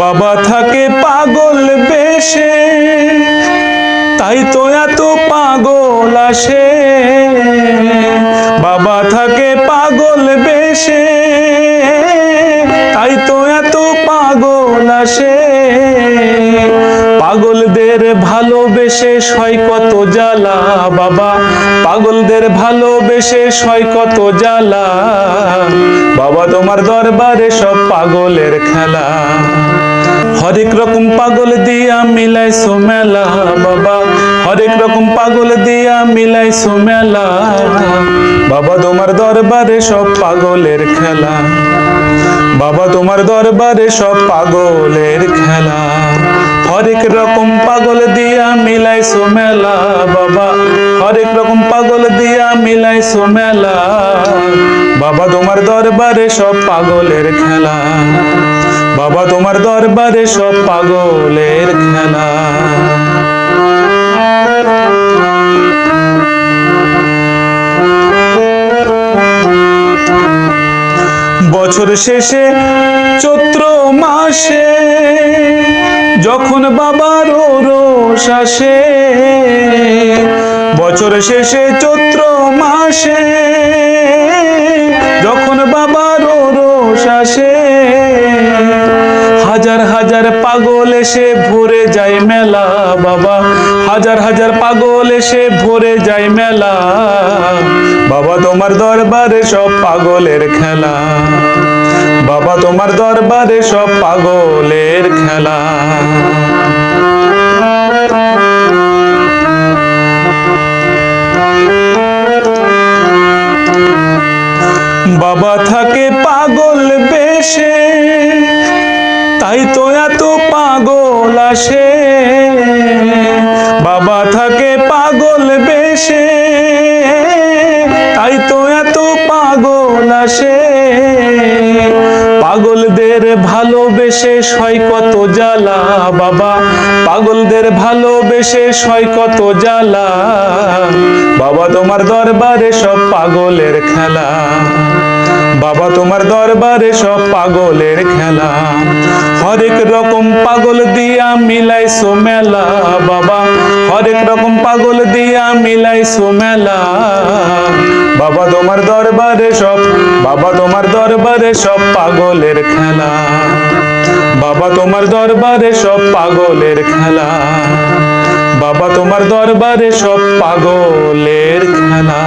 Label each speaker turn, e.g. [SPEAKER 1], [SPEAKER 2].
[SPEAKER 1] বাবা থাকে পাগল বেশে, তাই তো এত পাগল আসে। বাবা থাকে পাগল বেশে, তাই তো এত পাগল আসে। পাগলদের ভালোবেসে সয় কত জ্বালা, বাবা পাগলদের ভালোবেসে সয় কত জ্বালা। বাবা তোমার দরবারে সব পাগলের খেলা। হরেক রকম পাগল দিয়া মিলাইছো মেলা, বাবা হরেক রকম পাগল দিয়া মিলাইছো মেলা। বাবা তোমার দরবারে সব পাগলের খেলা, বাবা তোমার দরবারে সব পাগলের খেলা। হরেক রকম পাগল দিয়া মিলাইছো মেলা, বাবা হরেক রকম পাগল দিয়া মিলাইছো মেলা। বাবা তোমার দরবারে সব পাগলের খেলা, বাবা তোমার দরবারে সব পাগলের খেলা। বছর শেষে চৈত্র মাসে যখন বাবার রোষ আসে, বছর শেষে চৈত্র মাসে যখন বাবার রোষ আসে। হাজার হাজার পাগল এসে ভরে যায় মেলা, বাবা হাজার হাজার পাগল এসে ভরে যায় মেলা। বাবা তোমার দরবারে সব পাগলের খেলা, বাবা তোমার দরবারে সব পাগলের খেলা। বাবা থাকে পাগল বেশে, তাই তো এত পাগল আসে। বাবা থাকে পাগল বেশে, তাই তো এত পাগল আসে। পাগলদের ভালোবেসে সয় কত জ্বালা, বাবা পাগলদের ভালোবেসে সয় কত জ্বালা। বাবা তোমার দরবারে সব পাগলের খেলা, বাবা তোমার দরবারে সব পাগলের খেলা। হরেক রকম পাগল দিয়া মিলাইছো মেলা, বাবা হরেক রকম পাগল দিয়া মিলাইছো মেলা। বাবা তোমার দরবারে সব, বাবা তোমার দরবারে সব পাগলের খেলা, বাবা তোমার দরবারে সব পাগলের খেলা, বাবা তোমার দরবারে সব পাগলের খেলা।